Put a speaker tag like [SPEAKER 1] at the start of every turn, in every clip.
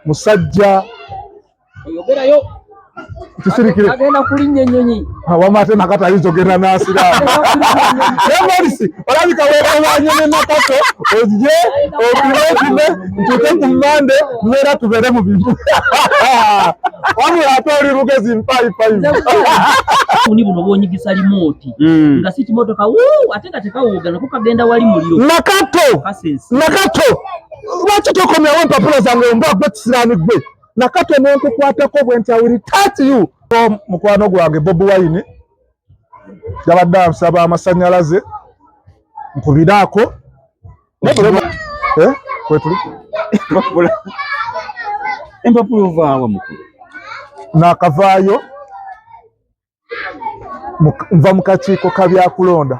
[SPEAKER 1] musajja
[SPEAKER 2] oyogerayo
[SPEAKER 1] tusirikire
[SPEAKER 2] agenda kulinnya ennyonyi
[SPEAKER 1] wamate nakati ayizogera n'asiramu nemolisi olabika weebanye ne Nakato ozye opime ntuke ku Mmande mbeera tubeere mu bintu wamula ate oli lugezi mpaayipayi
[SPEAKER 2] ni buno bwonyigisa remote nga si kimotoka ate nga tekawooga nako kagenda wali muliro
[SPEAKER 1] Nakato lwaki tokomyawo empapula zange mba gwe kisiraani gwe Nakato n'enkukwatako bwenti I will touch you. Mukwano gwange Bobi Wine yabadde ansaba amasannyalaze nkubiraako kwetuli
[SPEAKER 3] empapula ovaawa mukulu
[SPEAKER 1] nakavaayo nva mu kakiiko ka byakulonda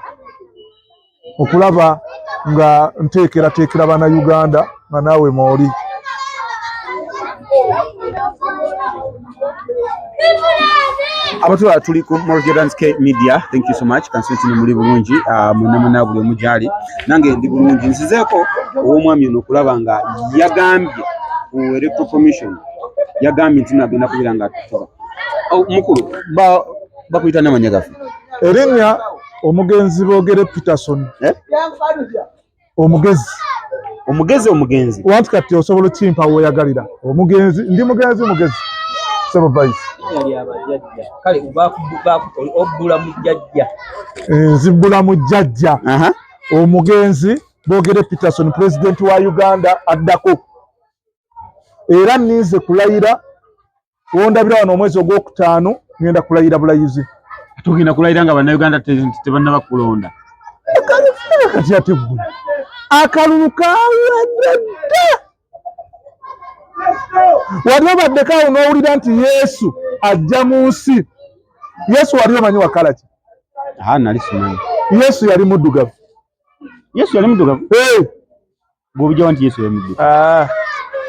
[SPEAKER 1] okulaba nga nteekerateekera bannayuganda nga naawe mooli.
[SPEAKER 3] Abatula tuli ku Morgan Media. Thank you so much. Kansiti ni muli bulungi munamuna buli omujali nange ndi bulungi nsizeeko ow'omwami ono kulaba nga yagambye ku Electoral Commission yagambye nti nagenda kubira nga tutoba mukulu bakuyita n'amanya gafu
[SPEAKER 1] erinnya omugenzi boogere Peterson omugenzi wanti kati osobola okimpa weeyagalira omugenzi ndi mugenzi sebo vice
[SPEAKER 2] kale obbula mu jjajja
[SPEAKER 1] nzibbula mu jjajja omugenzi boogere Peterson president wa Uganda addako era nnize kulayira wondabira wano omwezi ogwokutaano ngenda kulayira bulayizi
[SPEAKER 3] tugenda kulayira nga bannayuganda tebannaba kulonda
[SPEAKER 1] kati ate ggwe akalulu kawadde wali obaddeko awo n'owulira nti Yesu ajja mu nsi. Yesu wali omanyi wakala ki?
[SPEAKER 3] Nali simanyi.
[SPEAKER 1] Yesu yali muddugavu.
[SPEAKER 3] Bw'obijjawo nti Yesu yali muddugavu.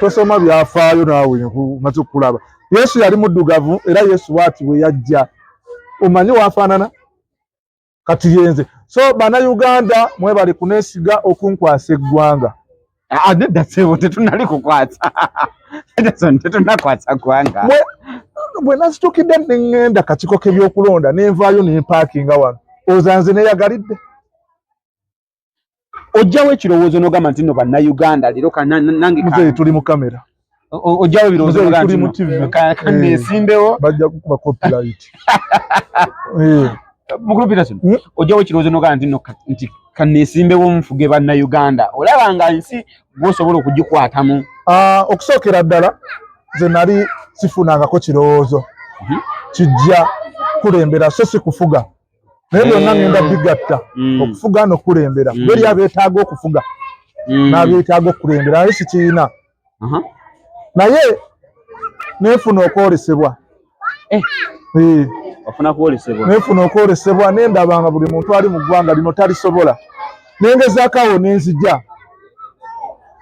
[SPEAKER 1] Tosoma byafaayo naawe maze okulaba. Yesu yali muddugavu era Yesu waati bwe yajja omanyi waafaanana kati yenze. So bannayuganda mwebale kuneesiga okunkwasa eggwanga.
[SPEAKER 3] Nedda sebo tetunali kukwasa. Tetunakwasa ggwanga.
[SPEAKER 1] Bwe nasitukidde neŋŋenda kakiiko k'ebyokulonda nenvaayo nempaakinga wano ozanze neeyagalidde.
[SPEAKER 3] Ojjawo ekirowoozo n'ogamba nti nno bannayuganda leero nange
[SPEAKER 1] tuli mu kamera.
[SPEAKER 3] Ojjawo ebirowoozo n'ogamba nti kanneesimbewo
[SPEAKER 1] bajja kukuba copyright.
[SPEAKER 3] Mukulu Peterson ojjawo ekirowoozo n'ogamba nti kanneesimbewo nfuge bannayuganda olaba nga nsi gw'osobola okugikwatamu.
[SPEAKER 1] Okusookera ddala nze nali sifunangako kirowoozo kijja kulembera so si kufuga naye byonna ngenda bigatta okufuga n'okulembera beri abeetaaga okufuga n'abeetaaga okulembera naye sikiina naye neefuna okwolesebwa neefuna okwolesebwa nendaba nga buli muntu ali mu ggwanga lino talisobola nengezaako awo nenzija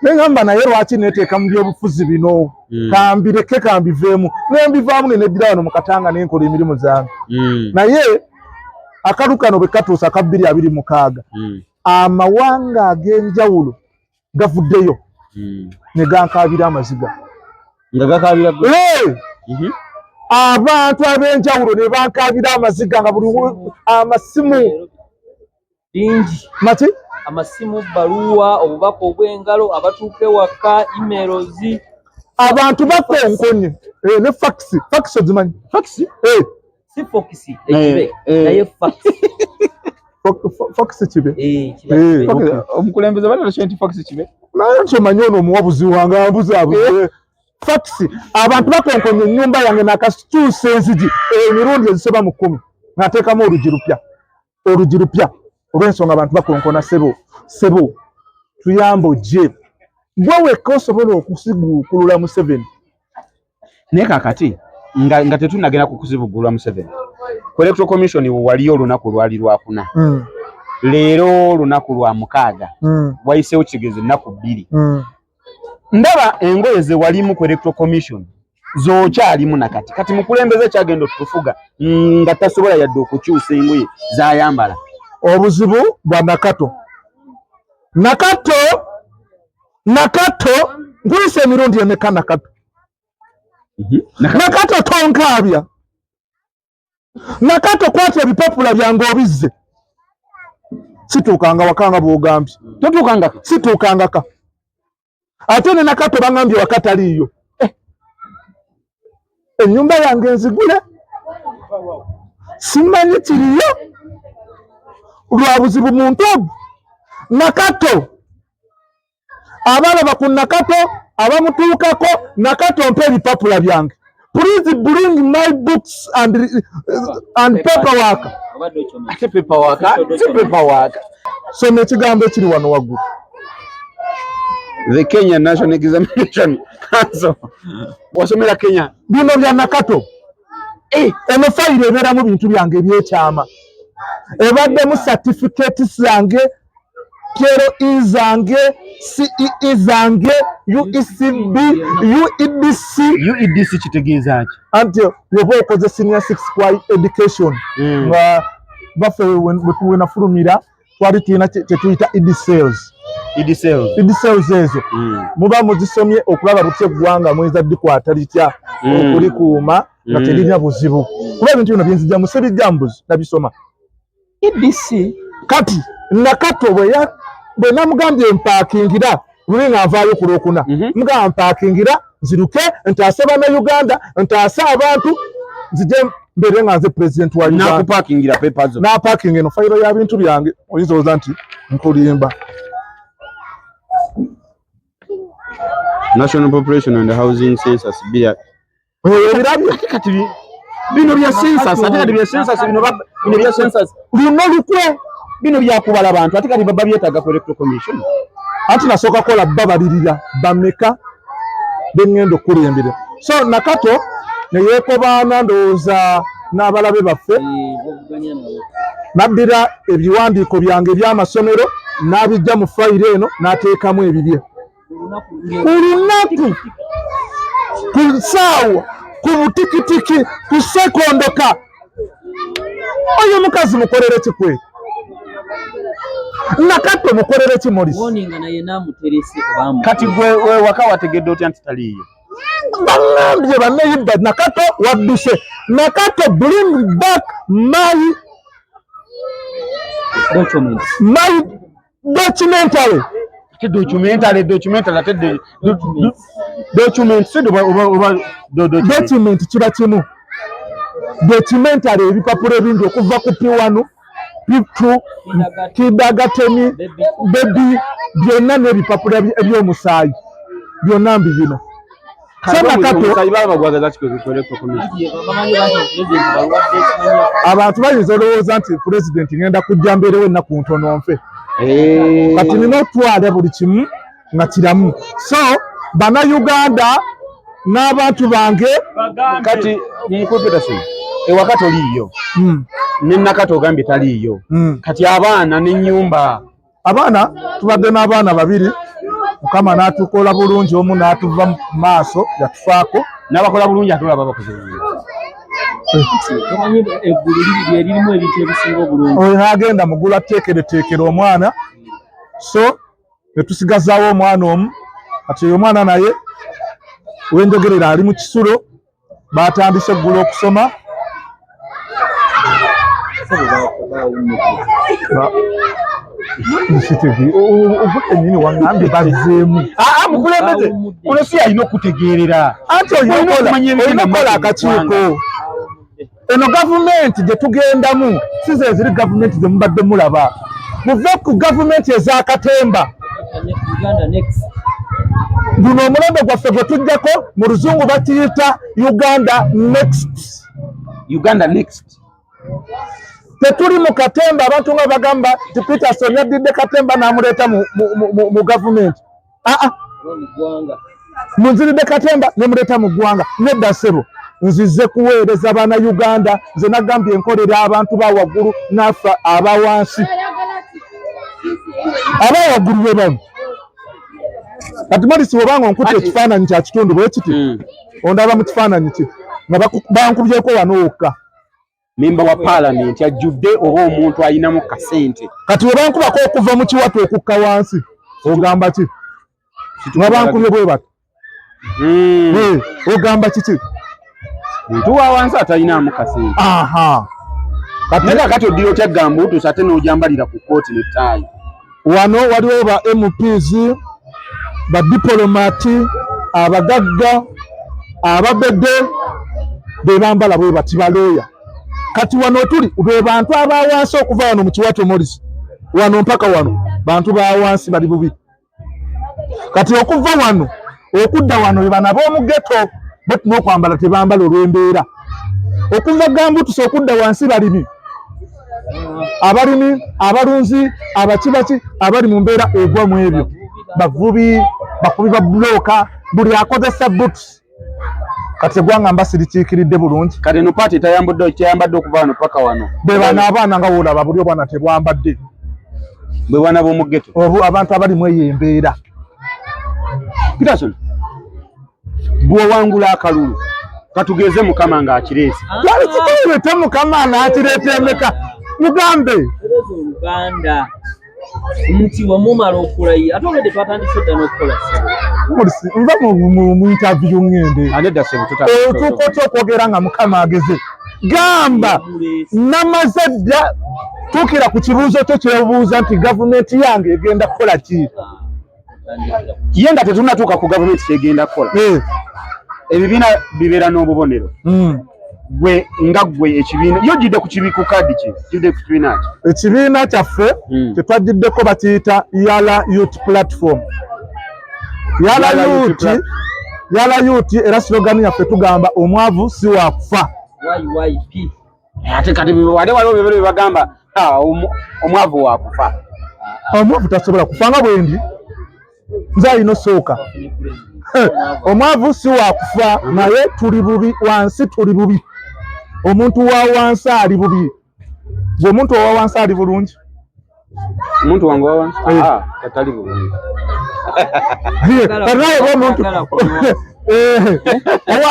[SPEAKER 1] nengamba naye lwaki neeteeka mu byobufuzi bino kambireke kambiveemu nembivaamu neneddira wano mu Katanga nenkola emirimu zange naye akalu kano bwe katuusa aka 2026 amawanga ag'enjawulo gavuddeyo ne gankaabira amaziga
[SPEAKER 3] nga gakaabira
[SPEAKER 1] abantu ab'enjawulo ne bankaabira amaziga nga buli amasimu
[SPEAKER 2] bingi
[SPEAKER 1] mati
[SPEAKER 2] amasimu baluwa obubaka obw'engalo abatuuka ewaka emails
[SPEAKER 1] abantu bakonkonye ne fax ozimanyi
[SPEAKER 2] si fox ekibe naye
[SPEAKER 1] fax kibe
[SPEAKER 3] omukulembeze balashye nti fax kibe
[SPEAKER 1] naye kyomanyi ono omuwabuzi wange ambuzabuze fax abantu bakonkonye ennyumba yange nakatuusa enzigi emirundi ezisoba mu 10 nateekamu olugi lupya olw'ensonga abantu bakonkona sebo tuyamba ojje gwe wekka osobola okusiguukulula Museveni
[SPEAKER 3] naye kakati nga tetunagenda kukusibugulwa Museveni ku Electoral Commission waliyo olunaku lwali lwakuna leero olunaku lwa 6 wayiseewo kigezo ennaku 2 ndaba engoye ze walimu ku Electoral Commission zookyalimu nakati kati mukulembeze kyagenda okutufuga nga tasobola yadde okukyusa engoye zayambala.
[SPEAKER 1] Obuzibu bwa Nakato nkuyise emirundi emeka Nakato Nakato tonkabya Nakato kwata ebipapula byange obizze situukanga wakanga bwogambye
[SPEAKER 3] totuukanga
[SPEAKER 1] situukangaka ate ne Nakato bangambye wakataliyo ennyumba yange nzigule simanyi kiriyo lwa buzibu muntu ogwo Nakato abalaba ku Nakato abamutuukako Nakato mpa ebipapula byange. Please bring my books and paperwork.
[SPEAKER 3] paperwork.
[SPEAKER 1] So nekigambo ekiri wano waggulu.
[SPEAKER 3] The Kenya National Examination Council. Wasomera Kenya.
[SPEAKER 1] Bino bya Nakato. Eno fayiro ebeeramu bintu byange ebyekyama. Ebaddemu certificate zange, KRO zange, CEE zange, UECB, UEDC
[SPEAKER 3] kitegeeza ki?
[SPEAKER 1] Anti yoba okoze senior 6 kwa education. Nga baffe wenafulumira twali tulina kyetuyita EdSales. EdSales ezo. Muba muzisomye okulaba butya eggwanga mweza dikwata litya okulikuuma nga terina buzibu. Kuba ebintu bino byenzijja musebijjambuzi nabisoma.
[SPEAKER 3] EDC
[SPEAKER 1] kati Nakato bwe namugambye mpakingira luli nga nvaayo ku Lwokuna mugamba mpakingira nziruke ntaase Bannayuganda ntaase abantu nzije mbere nga nze president wa Uganda
[SPEAKER 3] nakupakingira papers zo
[SPEAKER 1] napaking eno fayiro ya bintu byange oyinza oza nti nkulimba.
[SPEAKER 3] National Population and Housing Census bia
[SPEAKER 1] ebirabyo
[SPEAKER 3] kati bino bya census ate kati bya census bino bya census
[SPEAKER 1] luno lukwe
[SPEAKER 3] bino byakubala abantu ate kati baba byetaga ku electoral commission
[SPEAKER 1] anti nasooka kola babalirira bameka bengendo okulembera. So Nakato ne yeekobaana ndowooza n'abalabe baffe naddira ebiwandiiko byange eby'amasomero n'abijja mu fayiro eno n'ateekamu ebibye ku lunaku ku ssaawa ku butikitiki ku sekondoka. Oyo mukazi mukolere kikwe Nakato mukolere ki Morris
[SPEAKER 3] kati gwe waka wategedde otya nti taliiyo
[SPEAKER 1] bangambye bannayibba Nakato wadduse. Nakato bring back my documentary document kiba kimu documentary ebipapula ebingi okuva ku P1 P2 Kidagatemi Baby byonna n'ebipapula eby'omusaayi byonna mbi bino. So Nakato abantu bayinza olowooza nti pulezidenti ngenda kujja mbeerewo ennaku ntono nfe kati nina otwala buli kimu nga kiramu. So Bannayuganda n'abantu bange
[SPEAKER 3] kati ewaka toliiyo ne Nakato ogambye taliiyo kati abaana n'ennyumba
[SPEAKER 1] abaana tubadde n'abaana babiri Mukama n'atukola bulungi omu n'atuva mu maaso yatufaako
[SPEAKER 3] n'abakola bulungi ate olaba bakoze bulungi
[SPEAKER 1] oyo n'agenda mugulu ateekereteekera omwana. So ne tusigazaawo omwana omu kati oyo omwana naye wenjogerera ali mu kisulo batandise eggulu okusoma nini wangambye bazeemu
[SPEAKER 3] mukulembeze ono si alina okutegeerera
[SPEAKER 1] anti olina okukola akakiiko. Eno gavumenti gye tugendamu si ze ziri gavumenti ze mubadde mulaba. Muve ku gavumenti ez'akatemba. Guno omulembe gwaffe gwe tujjako mu luzungu bakiyita Uganda Next. Tetuli mu katemba abantu nga bagamba ti Peterson yaddidde katemba n'amuleeta mu gavumenti. Munziridde katemba ne muleeta mu ggwanga. Nedda ssebo nzize kuweereza Bannayuganda nze nagambye enkolera abantu ba waggulu n'affe aba wansi. Aba waggulu be bamu. Kati Morris bw'obanga onkutte ekifaananyi kya kitundu bwe kiti ondaba mu kifaananyi ki nga bankubyeko wano wokka.
[SPEAKER 3] Memba wa Parliament ajjudde oba omuntu ayinamu kasente.
[SPEAKER 1] Kati bwe bankubako okuva mu kiwato okukka wansi ogamba ki nga bankubye bwe bato ogamba kiki
[SPEAKER 3] muntu wa wansi atalinamu kasente kati oddira otya gamba otuusa ate n'ojambalira ku kooti n'ettaayi
[SPEAKER 1] wano waliwo ba MPs badipolomati abagagga ababedde be bambala bwe bati balooya kati wano tuli be bantu abawansi okuva wano mu Kiwato Morris wano mpaka wano bantu bawansi bali bubi kati okuva wano okudda wano be bana b'omu ghetto bati n'okwambala tebambala olw'embeera okuva Gambutuse okudda wansi balimi abalimi abalunzi abakibaki abali mu mbeera egwa mu ebyo bavubi bakubi ba bloka buli akozesa boots kati gwanga mbasirikiikiridde bulungi
[SPEAKER 3] kati no party tayambadde okuva wano paka wano
[SPEAKER 1] be bana abaana nga woolaba buli obwana tebwambadde
[SPEAKER 3] bwe bwana b'omu ghetto
[SPEAKER 1] obu abantu abali mu eyo embeera
[SPEAKER 3] Peterson bw'owangula akalulu katugeze mukama ng'akireese
[SPEAKER 1] twali kikuleete mukama n'akireeta emeka mugambe
[SPEAKER 2] Uganda nti wamumala okulayira ate obwedde twatandise dda n'okukola
[SPEAKER 1] nva mu interview ngende
[SPEAKER 3] anedda sebo
[SPEAKER 1] otuuka otya okwogera nga mukama ageze gamba namaze dda tuukira ku kibuuzo kyo kyebuuza nti gavumenti yange egenda kukola ki
[SPEAKER 3] ye nga tetunnatuuka ku gavumenti kyegenda kukola ebibiina bibeera n'obubonero gwe nga gwe ekibiina yo jidde ku kadi ki jidde ku kibiina ki
[SPEAKER 1] ekibiina kyaffe tetwajiddeko bakiyita Yala Youth Platform Yala Youth era slogan yaffe tugamba omwavu si wakufa
[SPEAKER 2] YYP
[SPEAKER 3] ate kati wale bebero bebagamba omwavu wakufa
[SPEAKER 1] omwavu tasobola kufa nga bwendi nze alina osooka omwavu si wakufa naye tuli bubi wansi tuli bubi omuntu wa wansi ali bubi gwe omuntu wa wansi ali bulungi
[SPEAKER 3] omuntu wange wa wansi katali bulungi
[SPEAKER 1] naye omuntu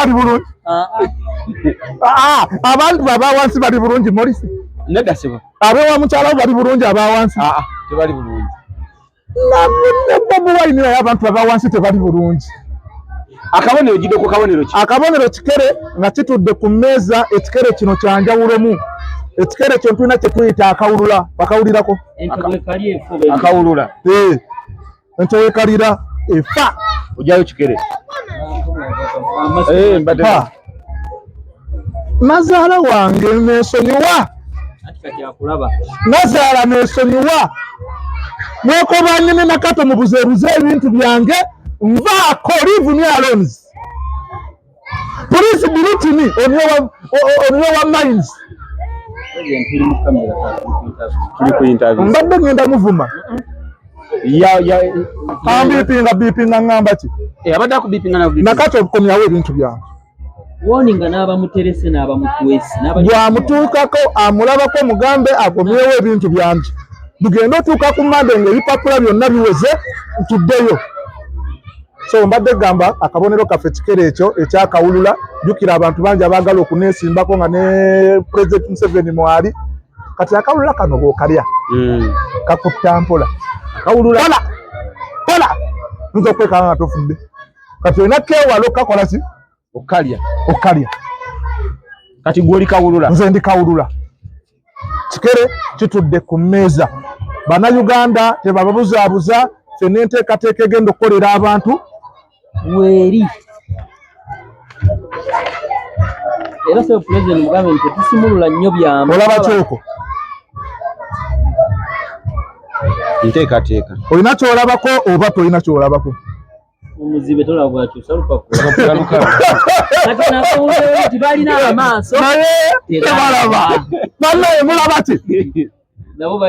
[SPEAKER 1] ali bulungi abantu baba wansi bali bulungi Morisi
[SPEAKER 3] nedda sebo
[SPEAKER 1] abewa mukyala bali bulungi aba wansi
[SPEAKER 3] tebali bulungi
[SPEAKER 1] Bobi Wine naye abantu baba wansi tebali bulungi
[SPEAKER 3] akabonero jidde ku kabonero ki
[SPEAKER 1] akabonero kikere nga kitudde ku mmeeza ekikere kino kyanjawulomu ekikere kyo tulina kye tuyita akawulula bakawulirako
[SPEAKER 3] akawulula
[SPEAKER 1] entewekalira efa
[SPEAKER 3] ojayo kikere
[SPEAKER 1] nazaala wange neesonyiwa nazaala neesonyiwa mwekobanyine nakato mubuzeebuze ebintu byange nvaako leave me alone police delete me on your minds mbadde ngenda muvuma bipinga ngamba ki
[SPEAKER 3] abadde akubipinga
[SPEAKER 1] nakato okomyawo ebintu byange
[SPEAKER 2] woninga n'abamuterese n'abamukwesi
[SPEAKER 1] bwamutuukako amulabako mugambe agomyewo ebintu byange tugenda otuuka ku mmande ng'ebipapula byonna biweze ntuddeyo so mbadde gamba akabonero kaffe kikere ekyo ekyakawulula jjukira abantu bangi abaagala okuneesimbako nga ne President Museveni mwali kati akawulula kano bw'okalya kakutta mpola akawulula pola nza okwekanga nga tofudde kati olina keewalo kakola ki okkalya
[SPEAKER 3] kati gwoli kawulula
[SPEAKER 1] nze ndi kawulula kikere kitudde ku mmeeza bannayuganda tebababuzaabuza ffenna enteekateeka egenda okukolera abantu
[SPEAKER 2] weri era sebo President Mugabe nti tusimulula nnyo byama
[SPEAKER 1] olaba kyoko
[SPEAKER 3] nteekateeka
[SPEAKER 1] olina kyolabako oba tolina kyolabako
[SPEAKER 2] omuzibe tolabwakyo salupapula kati nakawulira nti balina amaaso
[SPEAKER 1] naye tebalaba bannaye mulaba ki
[SPEAKER 2] nabo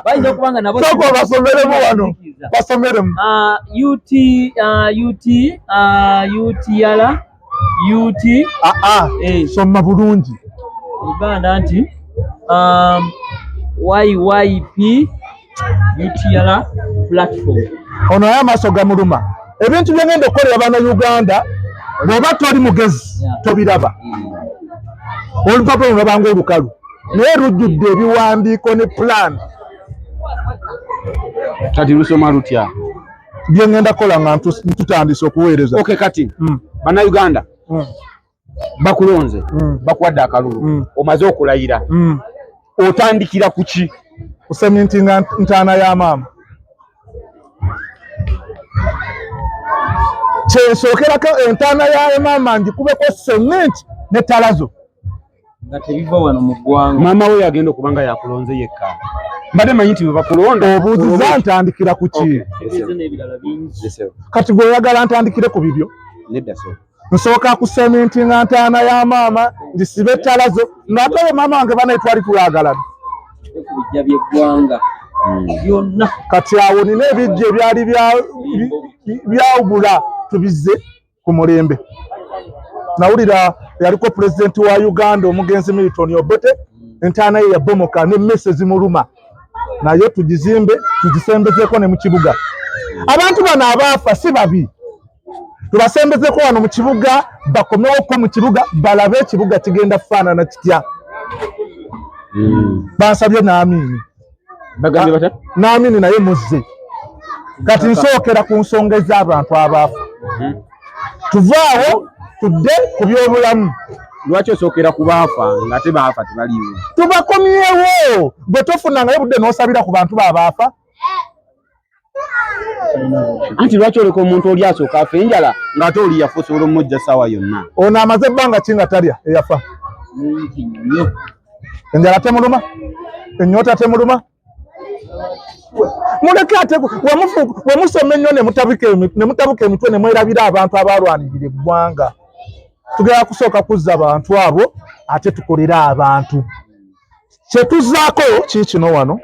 [SPEAKER 2] bayinza okubanga nabo
[SPEAKER 1] soko basomeremu wano basomeremu
[SPEAKER 2] Yala
[SPEAKER 1] soma bulungi
[SPEAKER 2] Uganda nti YYP Yala platform
[SPEAKER 1] ono ayo amaaso gamuluma ebintu byengenda okukolera bannayuganda bw'oba toli mugezi tobiraba olupapula lulabanga olukalu naye lujjudde ebiwandiiko ne plan
[SPEAKER 3] kati lusoma lutya
[SPEAKER 1] bye ngenda kola nga ntutandise okuweereza.
[SPEAKER 3] Okay kati bannayuganda bakulonze bakuwadde akalulu omaze okulayira otandikira ku ki?
[SPEAKER 1] Kusemintinga ntaana ya maama. Kyesookerako entaana ya maama ngikubeko sementi ne talazo.
[SPEAKER 2] Nga tebiva wano mu ggwanga.
[SPEAKER 3] Maama we yagenda okubanga yakulonze yekka. Mbadde manyi nti bakulonda.
[SPEAKER 1] Obuuziza ntandikira ku ki? Kati gwe oyagala ntandikire ku bibyo?
[SPEAKER 3] Nedda so.
[SPEAKER 1] Nsooka ku semintinga ntaana ya maama ngisibe talazo n'ate maama wange bana twali tulagalana.
[SPEAKER 2] Ebijja by'eggwanga byonna.
[SPEAKER 1] Kati awo nina ebijja ebyali byawugula tubize ku mulembe. Nawulira yaliko pulezidenti wa Uganda omugenzi Milton Obote entaana ye yabomoka ne mmese zimuluma naye tugizimbe tugisembezeko ne mu kibuga. Abantu bano abaafa si babi tubasembezeko wano mu kibuga bakomewo ko mu kibuga balabe ekibuga kigenda kufaanana kitya. Bansabye n'amini
[SPEAKER 3] bagambye bata
[SPEAKER 1] n'amini naye muzze kati nsookera ku nsonga ez'abantu abaafa. Tuvaawo tudde ku byobulamu.
[SPEAKER 3] Lwaki osookera ku baafa ng'ate baafa tebaliiwo?
[SPEAKER 1] Tubakomyewo bwe tofunangayo budde n'osabira ku bantu babaafa.
[SPEAKER 3] Anti lwaki oleka omuntu oli asooka afa enjala ng'ate oli yafa osobola omujja ssaawa yonna?
[SPEAKER 1] Ono amaze ebbanga ki nga talya eyafa? Enjala temuluma? Ennyota temuluma? Muleke ate wemusoma ennyo ne mutabuka emitwe ne mwerabira abantu abalwanirira eggwanga. Tugenda kusooka kuzza abantu abo ate tukolera abantu. Kyetuzaako kiikino wano.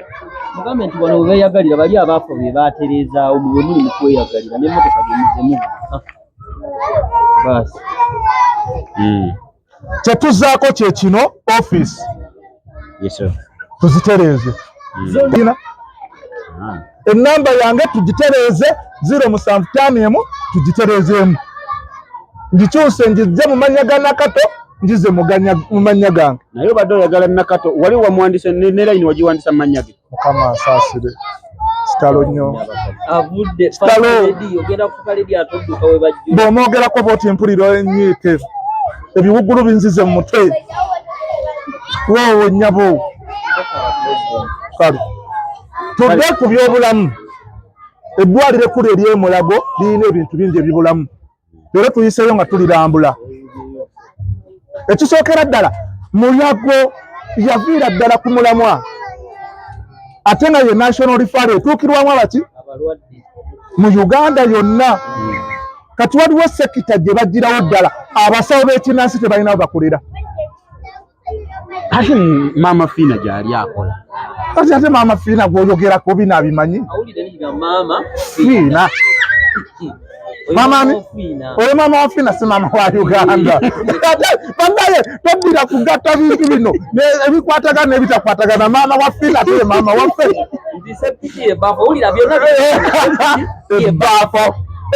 [SPEAKER 2] Mugambe nti wano webeeyagalira bali abaafa be baatereezaawo mwe muli mu kweyagalira n'emmotoka gyemuzemu. Baasi.
[SPEAKER 1] Kyetuzaako kyekino office.
[SPEAKER 3] Yes sir.
[SPEAKER 1] Tuzitereeze. Ennamba yange tugitereeze 075 tugitereezeemu. Ndikyuse njizze mu mannya ga Nakato njize mu mannya gange.
[SPEAKER 3] Naye obadde oyagala Nakato wali wamwandise ne line wagiwandisa mu mannya ge?
[SPEAKER 1] Mukama asaasire. Sitalo nnyo.
[SPEAKER 2] Avudde Fadi ogenda kufuka ledi atodduka we bajjo.
[SPEAKER 1] Bw'omwogerako bw'oti mpuliro ennyiike. Ebiwuggulu binzize mu mutwe. Wowe nnyabo. Kale. Tudde ku byobulamu. Eddwaliro ekkulu ery'e-Mulago lirina ebintu bingi ebibulamu. Leero tuyiseeyo nga tulirambula. Ekisookera ddala Mulago yaviira ddala ku mulamwa. Ate nga ye national referral etuukirwamu abaki? Mu Uganda yonna. Kati waliwo sekita gye bagirawo ddala abasawo b'ekinnansi tebalina bakolera.
[SPEAKER 3] Ate Maama Fiina gy'ali akola.
[SPEAKER 1] Kati ate Maama Fiina gw'oyogerako bino abimanyi?
[SPEAKER 2] Awulidde niga Maama
[SPEAKER 1] Fiina. Mama ni? Oyo Maama wa Fiina si Maama wa Uganda. Bangaye tobira kugatta bintu bino ebikwatagana n'ebitakwatagana. Maama wa Fiina ate Maama waffe.
[SPEAKER 2] Sepiti ebaafo owulira byonna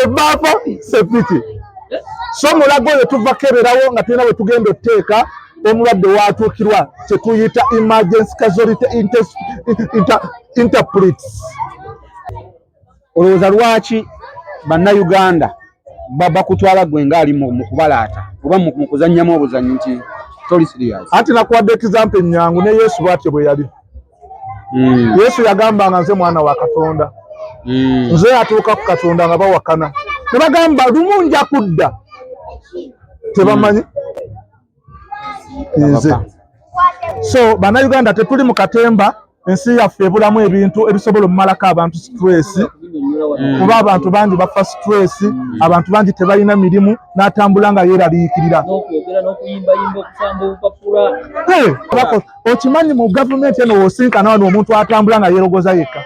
[SPEAKER 1] ebaafo sepiti. So Mulago oyo tuva keberawo nga tulina bwe tugenda otteeka omulwadde watuukirwa kye tuyita emergency casualty interprets.
[SPEAKER 3] Olowooza lwaki bannayuganda bakutwala gwe ng'ali mu kubalaata oba mu kuzannyamu obuzannyi nti toli serious?
[SPEAKER 1] Anti nakuwadde example ennyangu ne Yesu bw'atyo bwe yali. Yesu yagambanga nze mwana wa Katonda. Nze atuuka ku Katonda nga bawakana. Ne bagamba lumu nja kudda. Tebamanyi. Nze. So bannayuganda tetuli mu katemba ensi yaffe ebulamu ebintu ebisobola omumalako abantu stress. Kuba abantu bangi bafa stress, abantu bangi tebalina mirimu n'atambula nga yeeraliikirira. Okimanyi mu gavumenti eno wosinkana wano omuntu atambula nga yeerogoza yekka.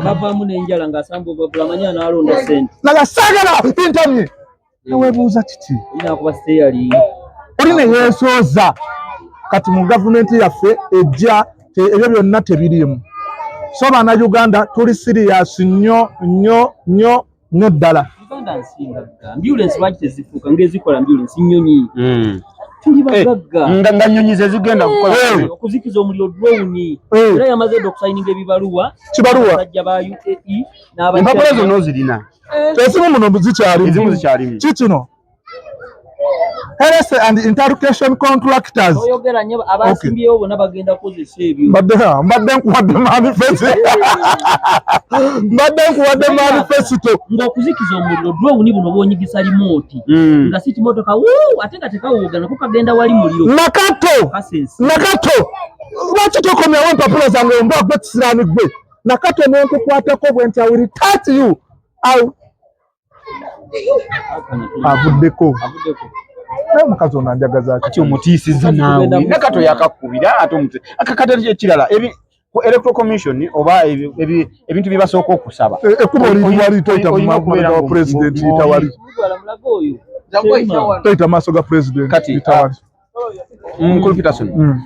[SPEAKER 2] Kavaamu n'enjala ng'asamba obubabula amanyi anaalonda ssente.
[SPEAKER 1] Naga saagala pintamye. Neweebuuza kiki?
[SPEAKER 2] Inakuba steering.
[SPEAKER 1] Oli ne yeesooza. Kati mu gavumenti yaffe ejja ebyo byonna tebiriimu. So bannayuganda tuli serious nnyo ddala.
[SPEAKER 2] Uganda nsinga ambulance lwaki tezifuuka ng'ezikola ambulance nnyonyi. tuli bagagga
[SPEAKER 3] nga nnyonyi ze zigenda kukola
[SPEAKER 2] okuzikiza omuliro drone era yamaze okusayininga ebibaluwa abasajja ba UAE
[SPEAKER 3] empapula zonna zirina
[SPEAKER 1] ezimu muno zikyalimu kikino Health and Interlocution Contractors.
[SPEAKER 2] Oyogera nnyo abasimbyewo bonna bagenda kukozesa ebyo.
[SPEAKER 1] Mbadde nkuwadde manifesto.
[SPEAKER 2] Ng'okuzikiza omuliro drone buno bw'onyigisa remote. Nga si kimotoka ate nga tekawooga nako kagenda wali muliro.
[SPEAKER 1] Nakato! Lwaki tokomyawo empapula zange mbwa gwe kisiraani gwe? Nakato n'enkukwatako bwe nti I will touch you. Avuddeko. Mukazi ono anjagaza
[SPEAKER 3] kati omutiisiza naawe Nakato yakakubira ate omuti akakatali ekirala electoral commission oba ebintu bye basooka okusaba
[SPEAKER 1] ekkubo liri toyita mu maaso ga president itawali toyita maaso ga president itawali
[SPEAKER 3] Mukulu Peterson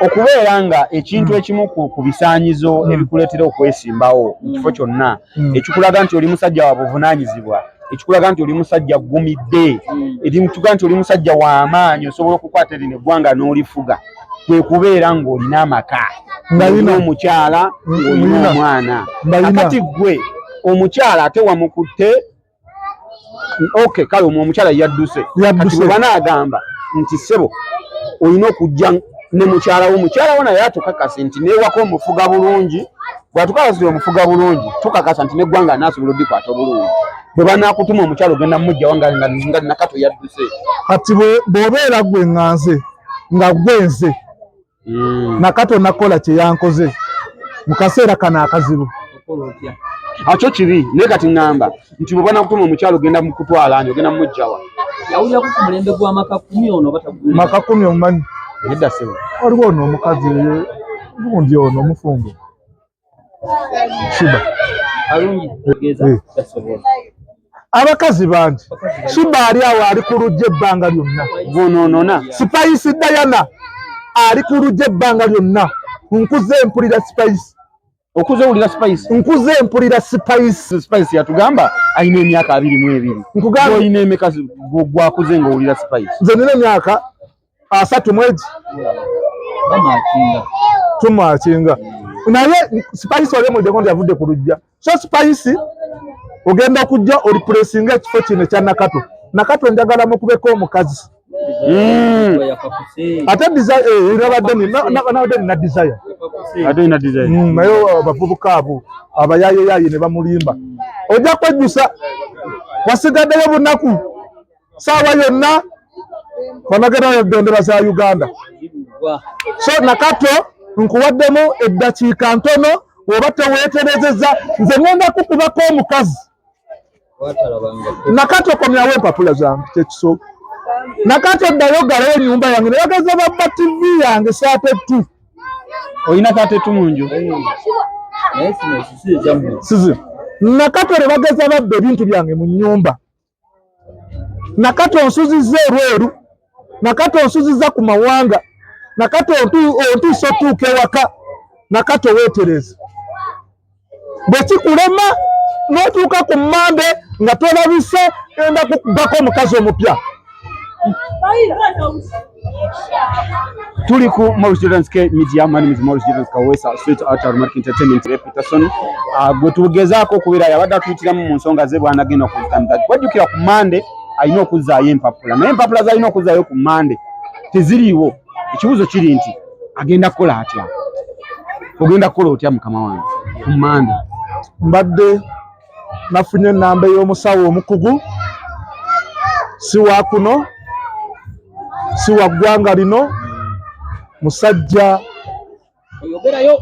[SPEAKER 3] okubeera nga ekintu ekimu ku bisaanyizo ebikuleetera okwesimbawo mu kifo kyonna ekikulaga nti oli musajja wa buvunaanyizibwa ekikulaga nti oli musajja gumidde ekikulaga nti oli musajja w'amaanyi osobola okukwata erino eggwanga n'olifuga kwe kubeera ng'olina amaka ng'olina omukyala ng'olina omwana akati gwe omukyala ate wamukutte kale omukyala yadduse kati bwe banaagamba nti ssebo olina okujja ne mukyala wo naye atukakase nti neewaka omufuga bulungi bw'atukakasira omufuga bulungi tukakasa nti n'eggwanga anaasobola oddikwata obulungi bwe banaakutuma omukyala ogenda mujjawa nga Nakato yadduse
[SPEAKER 1] kati bw'obeera gwe ŋŋanze nga gwenze Nakato nakola kye yankoze mu kaseera kano akazibu
[SPEAKER 3] akyo kibi naye kati ŋŋamba nti bwe banaakutuma omukyala ogenda mukutwala ani ogenda mujjawa
[SPEAKER 2] yawulirako ku mulembe gwa maka 10 ono batagulira
[SPEAKER 1] maka 10 omumanyi
[SPEAKER 3] nedda sebo
[SPEAKER 1] waliwo ono omukazi gundi ono omufungo Shiba
[SPEAKER 2] alungi tegeza tasobola
[SPEAKER 1] abakazi bangi Shiba ali awo ali ku lujja ebbanga lyonna
[SPEAKER 3] gonoonona
[SPEAKER 1] Spice Diana ali ku lujja ebbanga lyonna nkuze mpulira Spice
[SPEAKER 3] okuze owulira Spice
[SPEAKER 1] nkuze mpulira
[SPEAKER 3] Spice yatugamba alina emyaka 22 nkugamba olina emeka gwakuze ng'owulira Spice
[SPEAKER 1] nze nina emyaka 3 mwezi tumakinga naye Spice oli mulideko nti yavudde ku lujja so Spice ogenda kujja oli pressinga ekifo kino ekya Nakato njagala mukubeko omukazi ate nabadde nina desire naye abavubuka abo abayayeyaye ne bamulimba ojja kwejjusa wasigaddeyo bunaku saawa yonna banagenda bendera za Uganda so Nakato nkuwaddemu eddakiika ntono oba teweeterezeza nze ngenda kukubako omukazi Nakato komyawo empapula zange kyekisooka Nakato ddayo galayo ennyumba yange ne bageza babba TV yange saate 2
[SPEAKER 3] olina saate 2 mu nju
[SPEAKER 1] sizi Nakato ne bageza babba ebintu byange mu nnyumba Nakato onsuzizza erweru Nakato onsuzizza ku mawanga Nakato ontuusa otuuka ewaka Nakato weetereze bwe kikulema n'otuuka ku mmande nga tolabise enda kukubako omukazi omupya
[SPEAKER 3] tuli ku Maurice Jordan's Media. My name is Maurice Jordan's Kawesa, straight out of Mark Entertainment Peterson. Gwe tugezaako okubeera yabadde atuyitiramu mu nsonga ze bw'anagenda okuzitambula. Wajjukira ku Mande alina okuzzaayo empapula, naye empapula z'alina okuzzaayo ku Mande teziriiwo. Ekibuuzo kiri nti agenda kukola atya? Ogenda kukola otya mukama wange ku Mande?
[SPEAKER 1] Mbadde nafunye ennamba y'omusawo omukugu, si wa kuno si wa ggwanga lino, musajja
[SPEAKER 2] oyogerayo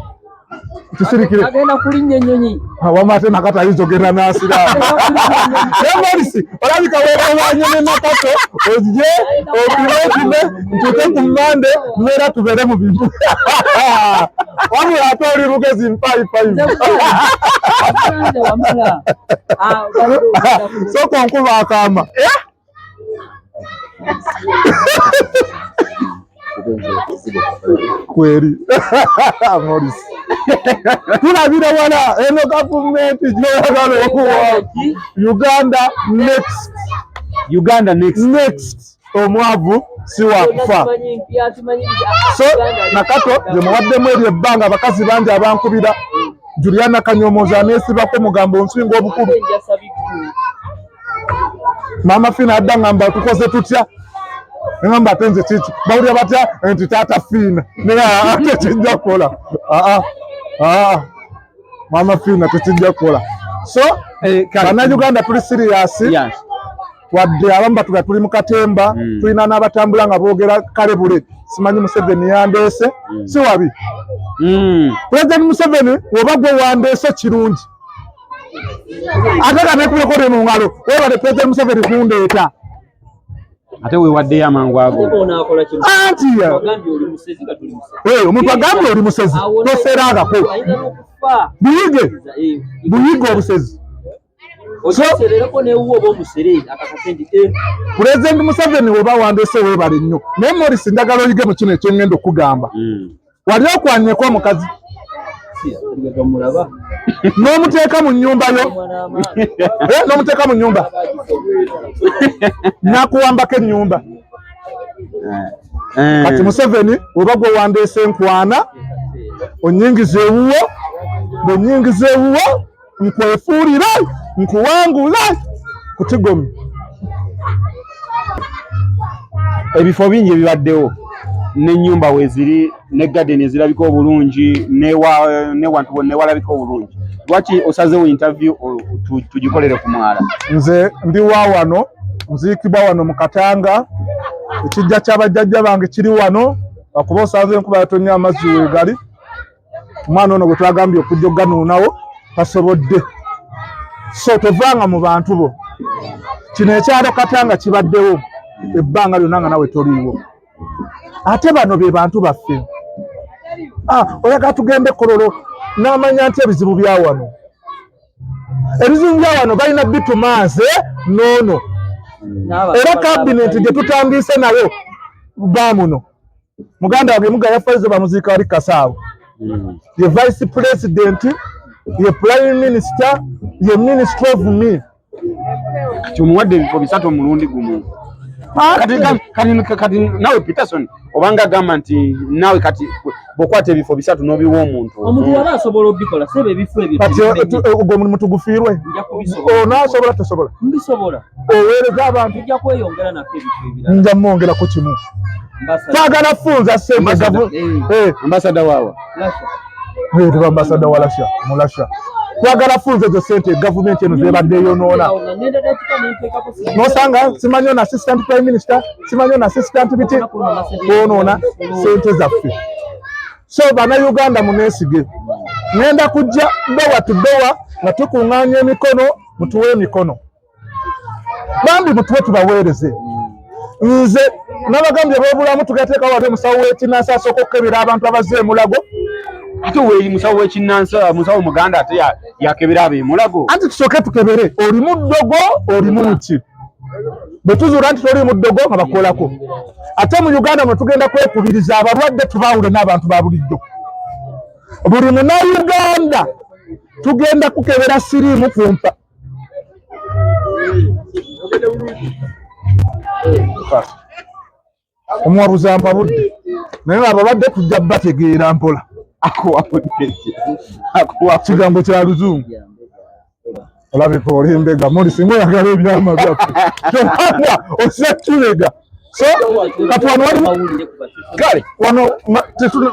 [SPEAKER 1] tusirikire
[SPEAKER 2] agenda kulinnya ennyonyi
[SPEAKER 1] wamate Nakato ayizogera n'asira Maurice olabika weerabanye ne Nakato ojje okirotine ntuke ku Mande mbeera tubeere mu bintu wabula ate oli lugezi mpaayipayi soko nkuba akaama kweri Maurice tulabira wala eno gavumenti gy'oyagala okuwa Uganda next omwavu si wakufa. So nakato gye muwaddemu eryo ebbanga abakazi bangi abankubira Juliana Kanyomoza aneesibako mugambo nsinga obukulu. Mama Fina adda ngamba tukoze tutya ngamba atenze kiki bawulira batya nti taata Fina naye ate kijja kukola Mama Fina tekijja kukola. So Bannayuganda tuli serious. Wadde abamu batuga tuli mu katemba tulina n'abatambula nga boogera kale bule simanyi Museveni yandeese si wabi. President Museveni oba gwe wandeese kirungi ate kanekubeko ne mu ngalo webale President Museveni kundeeta
[SPEAKER 3] ate weewaddeyo amangu ago
[SPEAKER 1] anti omuntu agambye oli musezi toseerangako buyige obusezi. President Museveni weba wandeese weebale nnyo naye Morris ndagala oyige mu kino ekyengenda okugamba wali okwanyeko omukazi n'omuteeka mu nnyumba yo n'omuteeka mu nnyumba nakuwambako ennyumba kati Museveni oba gwe wandeese enkwana onyingiza ewuwo bw'onyingiza ewuwo nkwefuulira nkuwangula kutigomi.
[SPEAKER 3] Ebifo bingi ebibaddewo n'ennyumba weeziri ne garden ezirabika obulungi ne wantu bonna walabika obulungi. Lwaki osazeewo interview tugikolere ku mwala?
[SPEAKER 1] Nze ndi wano nziikibwa wano mu Katanga ekijja ky'abajjajja bange kiri wano akuba osaze enkuba yatonya amazzi weegali omwana ono gwe twagambye okujja oganuunawo tasobodde. So tovanga mu bantu bo kino ekyalo Katanga kibaddewo ebbanga lyonna nga nawe toliiwo ate bano be bantu baffe. Oyaga tugende Kololo n'amanya nti ebizibu bya wano ebizibu bya wano balina bitumaze noono era kabineti gye tutambiise nayo bamuno muganda wange Mugaya Faizo bamuziika wali Kasaawo ye vice president ye prime minister ye minister of me
[SPEAKER 3] kyomuwadde ebifo bisatu omulundi gumu. Kati nawe Peterson obanga gamba nti nawe kati bokwata ebifo bisatu n'obiwa
[SPEAKER 2] omuntu yali asobola obikola sebe ebifo ebyo
[SPEAKER 1] kati ogwo mulimu tugufiirwe naasobola tosobola
[SPEAKER 2] mbisobola
[SPEAKER 1] oweereza abantu
[SPEAKER 2] ojja kweyongera nako ebifo ebirala
[SPEAKER 1] nja mwongerako kimu twagala funza
[SPEAKER 3] ambasada waawa
[SPEAKER 1] tuba ambasada wa Russia mu Russia twagala funza ezo sente gavumenti eno zebadde yonoona nosanga simanyo na assistant prime minister simanyo na assistant biti bonoona sente zaffe. So Bannayuganda muneesige ngenda kujja dowa tudowa nga tukuŋŋaanya emikono mutuwe emikono bambi mutuwe tubaweereze. Nze nabagambye b'obulamu tugateeka wate musawo w'ekinnansi asooka okukebera abantu abazze emulago
[SPEAKER 3] ate weeri musawo w'ekinnansi musawo muganda ate yakebera ab'emulago
[SPEAKER 1] anti tusooke tukebere oli mu ddogo oli mu ki bwe tuzuula nti toli mu ddogo nga bakolako ate mu Uganda mwe tugenda kwekubiriza abalwadde tubaawule n'abantu ba bulijjo buli Munnayuganda tugenda kukebera siriimu kumpa omwabuza mpabudde naye abalwadde tujja bategeera mpola kigambo kya Luzungu olabika olimbega Morisi mweyagala ebyama byaffe kyokanga osekibega. So kati wano wali kale wano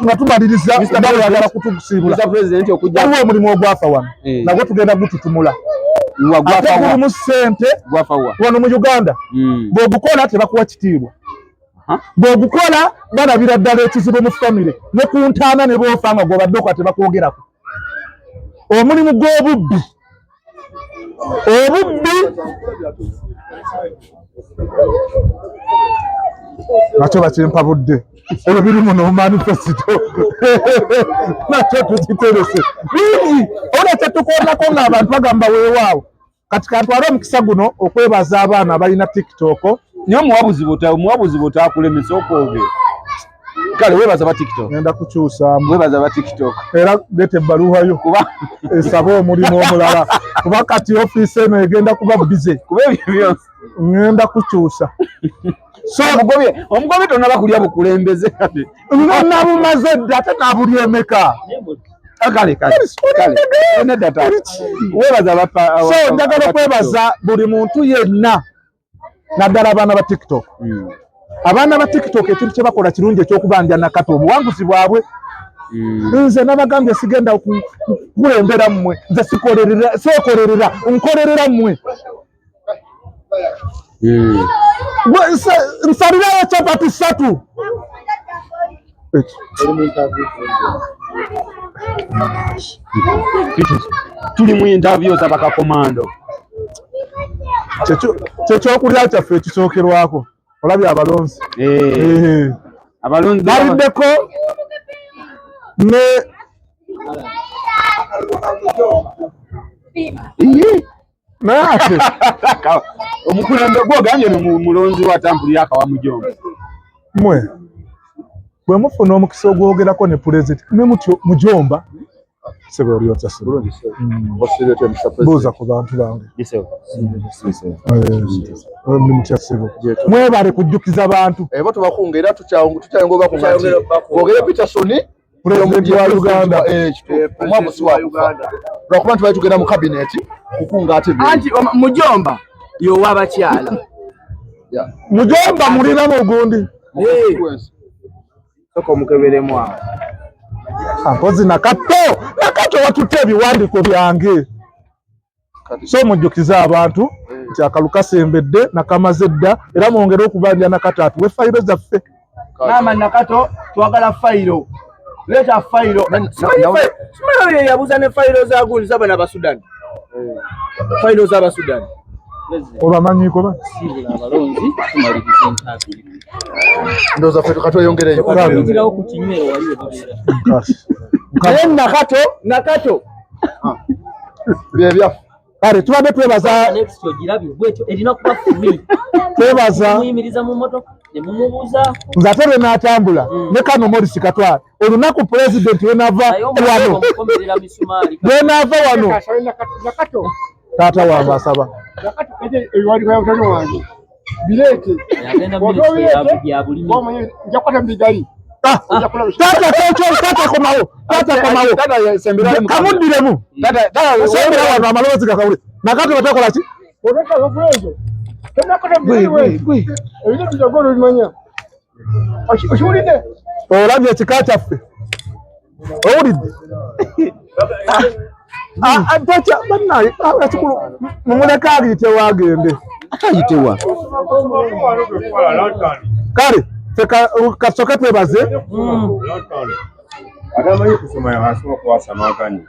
[SPEAKER 1] nga tumaliriza nawe yagala kutusiibula waliwo omulimu ogwafa wano nagwo tugenda gututumula ate gulimu ssente wano mu Uganda bw'ogukola tebakuwa kitiibwa bw'ogukola balabira ddala ekizibu mu famire ne ku ntaana ne boofa nga gw'obadde okola tebakwogerako. Omulimu gw'obubbi nakyo bakimpabudde ebyo birimu no manifesito nakyo tukiterese bingi ona tetukoonako ng'abantu bagamba weewaawo kati kantwale omukisa guno okwebaza abaana abalina TikTok
[SPEAKER 3] niyo muwabuzi bw'otaakulemesa okwogera kale weebaza ba TikTok
[SPEAKER 1] ngenda kukyusaamu
[SPEAKER 3] weebaza ba TikTok
[SPEAKER 1] era leeta ebbaluwa yo kuba esaba omulimu omulala kuba kati ofiisi eno egenda kuba bize
[SPEAKER 3] kuba ebyo byonse
[SPEAKER 1] ngenda kukyusa. so
[SPEAKER 3] omugobe tonaba kulya bukulembeze kati
[SPEAKER 1] nabumaze dda ate nabuli emeka
[SPEAKER 3] kale nedata webaza bapa
[SPEAKER 1] so njagala okwebaza buli muntu yenna naddala abaana ba TikTok abaana ba TikTok ekintu kye bakola kirungi ekyokubanja Nakato obuwanguzi bwabwe nze nabagambye sigenda kulembera mmwe nze seekolerera nkolerera mmwe nsalirayo capati 3
[SPEAKER 3] tuli mu interview za bakakomando
[SPEAKER 1] kyekyokulya kyaffe ekisookerwako olabye abalonzi
[SPEAKER 3] abalonzi
[SPEAKER 1] baliddeko ne naye ate
[SPEAKER 3] omukulembe gwogambye mulonzi wa tampuli yakawa Mujomba
[SPEAKER 1] mwe bwe mufuna omukisa ogwogerako ne pulezidenti ne mutyo Mujomba sebe oli otya sebe buuza ku bantu bange ndi mutya sebe mwebale kujjukiza bantu
[SPEAKER 4] ebo tubakunga era tukyayongoba ku mati bwogere Peterson
[SPEAKER 1] pulezidenti wa Uganda
[SPEAKER 4] omwabusi wa Uganda lwakuba nti bali tugenda mu kabineti kukunga ate
[SPEAKER 5] anti Mujomba yowabakyala
[SPEAKER 1] Mujomba mulina mugundi
[SPEAKER 5] soko mukeberemu awo
[SPEAKER 1] mpozi Nakato watutte ebiwandiiko byange so mujjukiza abantu nti akalu kasembedde nakamaze dda era mwongere okubanja Nakato atuwe fayiro zaffe
[SPEAKER 5] maama Nakato twagala fayiro leta fayiro simanyi yabuuza ne fayiro za gundi z'abaana ba Sudan fayiro z'aba Sudan
[SPEAKER 1] obamanyiiko ba
[SPEAKER 2] abalonzi tumaliriza entaabiri
[SPEAKER 4] ndoza ffe tukatweyongereyo
[SPEAKER 2] bitirawo ku kinywero waliwo babeera
[SPEAKER 5] naye Nakato
[SPEAKER 4] byebyafu
[SPEAKER 1] kale tubadde twebaza
[SPEAKER 2] next ogirabye bwetyo erina kuba free
[SPEAKER 1] twebaza
[SPEAKER 2] muyimiriza mu motoka ne mumubuuza
[SPEAKER 1] nze ate lwe n'atambula ne Kano Morris Katwala olunaku pulezidenti lwenaava wano
[SPEAKER 5] Nakato
[SPEAKER 1] taata wange asaba
[SPEAKER 5] ebiwandiiko bya mutani wange bireete
[SPEAKER 2] bya bulimi
[SPEAKER 5] nja kukwata mbigali
[SPEAKER 1] taata komawo kamuddiremu sembera wano amaloboozi gakawule Nakato batakola ki
[SPEAKER 5] otaezo tenakwata mbigali ebyo bijagolo bimanya okiwulidde
[SPEAKER 1] olabye ekika kyaffe owulidde tacha bannaye ekikulu mumuleke agiyite wagende
[SPEAKER 3] akayitewa
[SPEAKER 1] kale kasooke twebaze
[SPEAKER 6] atamanyi kusoma yasoma kuwasamaganya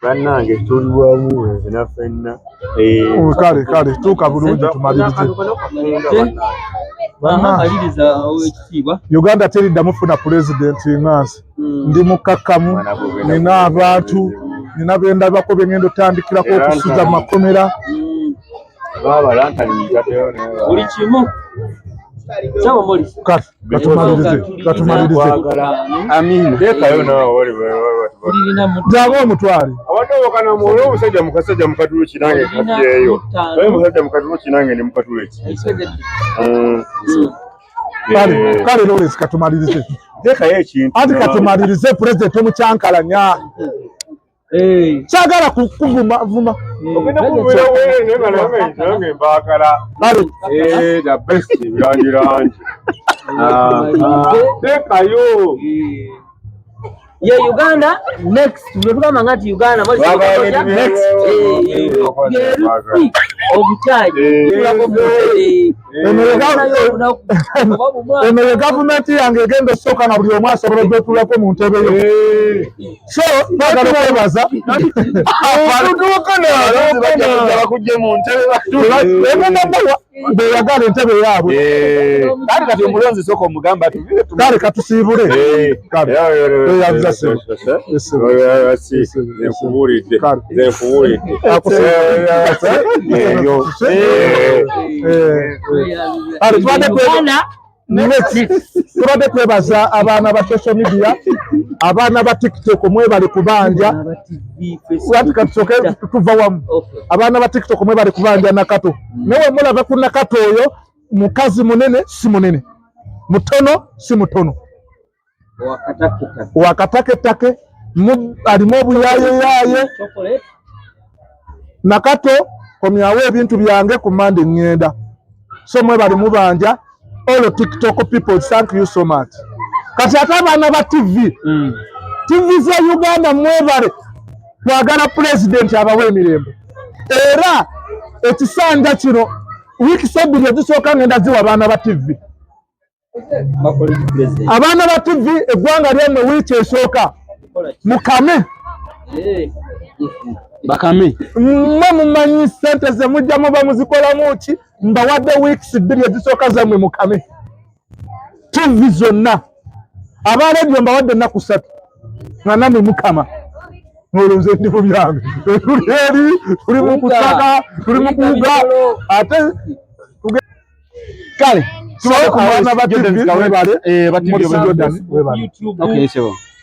[SPEAKER 6] bannange tuli wamu nze naffenna
[SPEAKER 1] kale tuuka bulungi tumalirize
[SPEAKER 2] maliriza owekitiibwa
[SPEAKER 1] Uganda teriddamu funa pulezidenti ngansi ndi mukakkamu nina abantu nina bendabako bengenda otandikirako okusuza makomera
[SPEAKER 2] buli kimu saba Morris
[SPEAKER 1] katumalirize
[SPEAKER 3] amina
[SPEAKER 6] teekayo naawe
[SPEAKER 1] jaga omutwale
[SPEAKER 6] abatobokana muole omusajja mukasajja mukatulu kinange katyeyo oye musajja mukatulu kinange ne mukatulu eki
[SPEAKER 1] kale Lawrence katumalirize
[SPEAKER 6] teekayo ekintu
[SPEAKER 1] anti katumalirize pulezidenti omukyankalanya kyagala kuvuma
[SPEAKER 6] ogenda kubeera weene nga nange mbaagala the best birangirangi teekayo
[SPEAKER 2] ye Uganda next bwetugamba nga nti Uganda
[SPEAKER 1] eno ye gavumenti yange egenda osooka na buli omu asobola okwetulako mu ntebe yo so bagala okwebaza
[SPEAKER 3] bakujje mu ntebe
[SPEAKER 1] beyagala entebe yaabwe
[SPEAKER 3] kale kati omulonzi sooka omugamba
[SPEAKER 1] kale katusiibule eyanza sebo
[SPEAKER 6] nkubuulidde
[SPEAKER 1] tubadde twebaza abaana ba social media abaana ba TikTok mwebale kubanja lwati katusooke tuva wamu abaana ba TikTok mwebale kubanja Nakato nawe mulaba ku Nakato oyo mukazi munene si munene, mutono si mutono, wakataketake alimu obuyayeyaye. Nakato komyawo ebintu byange ku Monday ngenda. So mwe bali mubanja all TikTok people, thank you so much. Kati ate abaana ba TV TV za Uganda mwebale twagala president abawe emirembe. Era ekisanja kino wiki sabiri ezisooka ngenda ziwa abaana ba TV. Abaana ba TV eggwanga ly'eno wiki esooka mukame
[SPEAKER 3] bakame
[SPEAKER 1] mwe mumanyi sente ze mujja muba muzikolamu ki, mbawadde weeks 2 ezisooka zammwe mukame TV zonna. Abaredio mbawadde ennaku 3 nga namwe mukama. Olwo nze ndi mu byange tuli mu kusaka tuli mu kuwuga ate kale abaana ba TV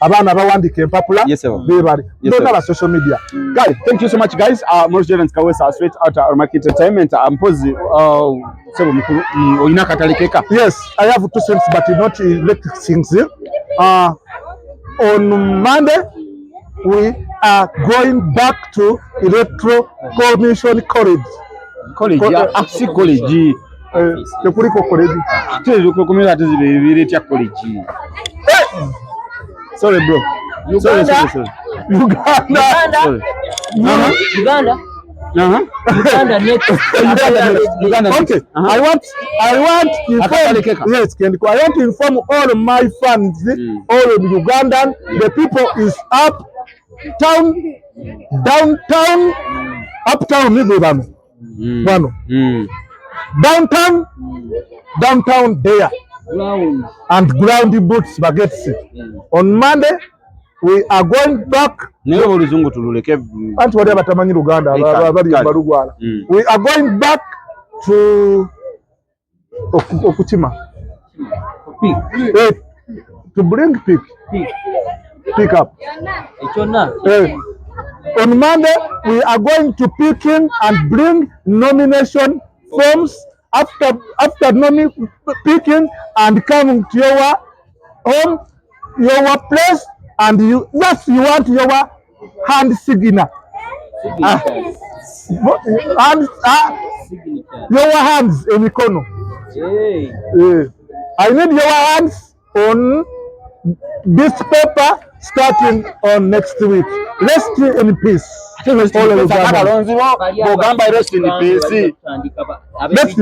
[SPEAKER 1] abaana bawandika empapula bebale bonna ba social media.
[SPEAKER 3] Guys, thank you so much guys. Maurice Jordan Kawesa straight out our market entertainment. Mpozi sebo mukuru oyina katalekeka.
[SPEAKER 1] Yes, I have 2 cents but not electric things. On Monday we are going back to Electoral Commission College.
[SPEAKER 3] Axi College.
[SPEAKER 1] Tekuliko college.
[SPEAKER 3] Tezuko kumira tizibe bibiri tya college. Sorry bro. Sorry.
[SPEAKER 2] Uganda.
[SPEAKER 1] Uganda. Okay. I want to inform all my fans, all of Ugandan, the people is downtown, uptown downtown there, and ground boots baguettes. On Monday we are going back.
[SPEAKER 3] Newe oluzungu tululeke.
[SPEAKER 1] Anti wali abatamanyi Luganda abali balugwala. We are going back to Okuchima. To bring pick up. On Monday we are going to pick in and bring nomination forms. After picking and coming to your home, your place, and you want your hand signature. Your hands in the corner. I need your hands on this paper starting on next week. Rest in peace.
[SPEAKER 3] Rest in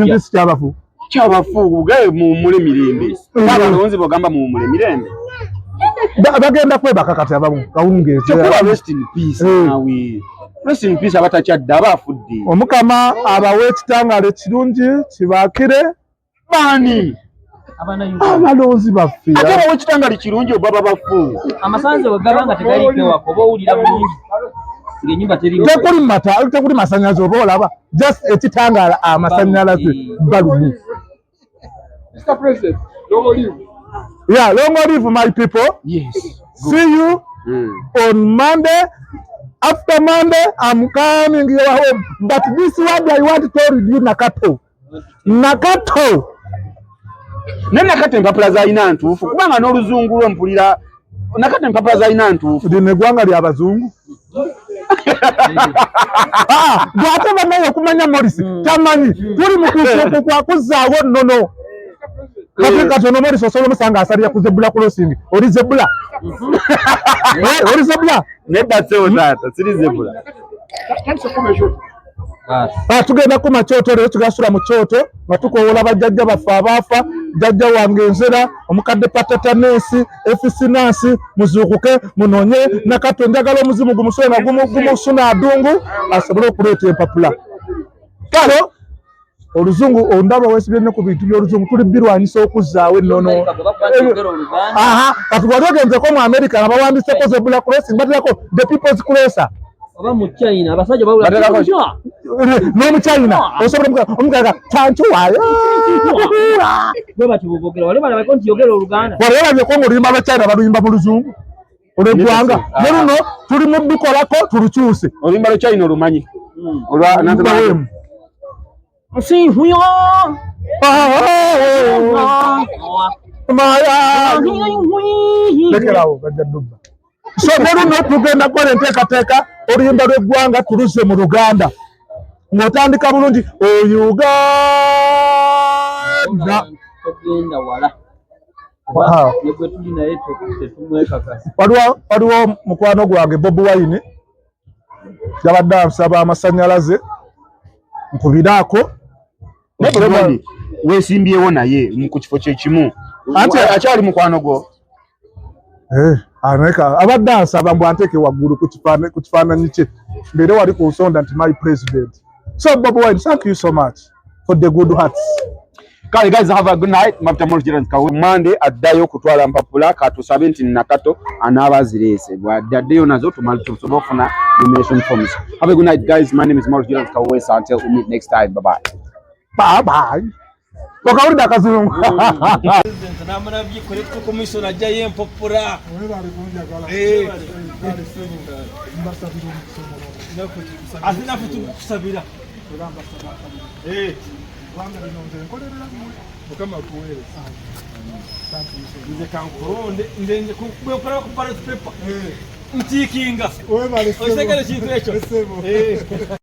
[SPEAKER 3] peace. Kyabafu gaye mu mule mirembe. Abalonzi bogamba mu mule mirembe.
[SPEAKER 1] Bagenda kwebaka kati abamu kawungeeze.
[SPEAKER 3] Kyekuba rest in peace nawe. Rest in peace abatachadde abafudde.
[SPEAKER 1] Omukama abawe ekitangale kirungi kibakire bani. Abalonzi baffe.
[SPEAKER 3] Ate bawe ekitangale kirungi obaba bafu.
[SPEAKER 2] Amasanze wegabanga tegaliko wako bo ulira bulungi.
[SPEAKER 1] Tekuli masannyalaze oba olaba just ekitangala amasannyalaze balumi. Mr. President, long live. Yeah, long live my people.
[SPEAKER 3] Yes.
[SPEAKER 1] See you on Monday. After Monday, I'm coming your home. But this one I want to tell you Nakato.
[SPEAKER 3] Nakato empapula zalina ntuufu kubanga n'oluzungu lwempulira Nakato empapula zalina ntuufu.
[SPEAKER 1] Lino eggwanga ly'abazungu. Gwate banaye okumanya Morris tamanyi tuli mukuuka kwa kuzaawo nnono. Kati ono Morris osobola omusanga asalira ku zebula crossing. Oli zebula. Oli zebula.
[SPEAKER 3] Nedda seo taata siri zebula.
[SPEAKER 1] Tugenda ku makyoto leero tugasula mu kyoto nga tukoowola bajjajja baffe abaafa, jjajja wange Nzera, omukadde Patata Nancy, FC Nancy, muzuukuke munoonye Nakato njagala omuzimu gumusole nga gumusuna adungu asobole okuleeta empapula. Kale oluzungu ondaba weesibye ne ku bintu by'oluzungu tuli birwanyisa okuzzaawo ennono. Kati wali ogenzeko mu America nga bawandiseko zebula crossing baterako the people's crosser.
[SPEAKER 2] Oba mu China abasajja bawula
[SPEAKER 1] no China osobola omugaga tantu wayo
[SPEAKER 2] baba kibogera wale bala bakonti yogera Oluganda
[SPEAKER 1] wale bale ko ngolima ba China baluyimba mu luzungu olugwanga nono tuli mu bikolako tulukyuse
[SPEAKER 3] oluyimba lwa China olumanyi olwa nanze
[SPEAKER 2] si huyo
[SPEAKER 1] lekerawo bajja dubba so boluno tugenda kola enteekateeka oluyimba lw'eggwanga tuluze mu Luganda ng'otandika bulungi Uganda
[SPEAKER 2] togenda wala negwe tuli naye tetumwekakasa.
[SPEAKER 1] Waliwo mukwano gwange Bobi Wine yabadde ansaba amasannyalaze nkubiraako
[SPEAKER 3] weesimbyewo naye ku kifo kyekimu akyali mukwano gwo
[SPEAKER 1] abadde ansaba mbw anteeke waggulu ku kifaananyi kye mbeere wali ku nsonda nti my president. So Bobi Wine, thank you so much for the good hearts.
[SPEAKER 3] Kale guys, have a good night. Mapta Morjiran Kawe Monday addayo kutwala mpapula katusabe nti nakato anabazirese bwaddayo nazo tumalitusobola okufuna nomination forms. Have a good night guys. My name is Morjiran Kawe. So until we meet next time, bye bye.
[SPEAKER 1] Bye bye. Okawulida akazungu.
[SPEAKER 5] President namana byikole ku commission ajjaye empopula. Afina futu kusabira. Wanga linonze nkolerera mukama kuwele nze kankuronde ndenje kubekora ku ballot paper ntikinga osekele kintu ekyo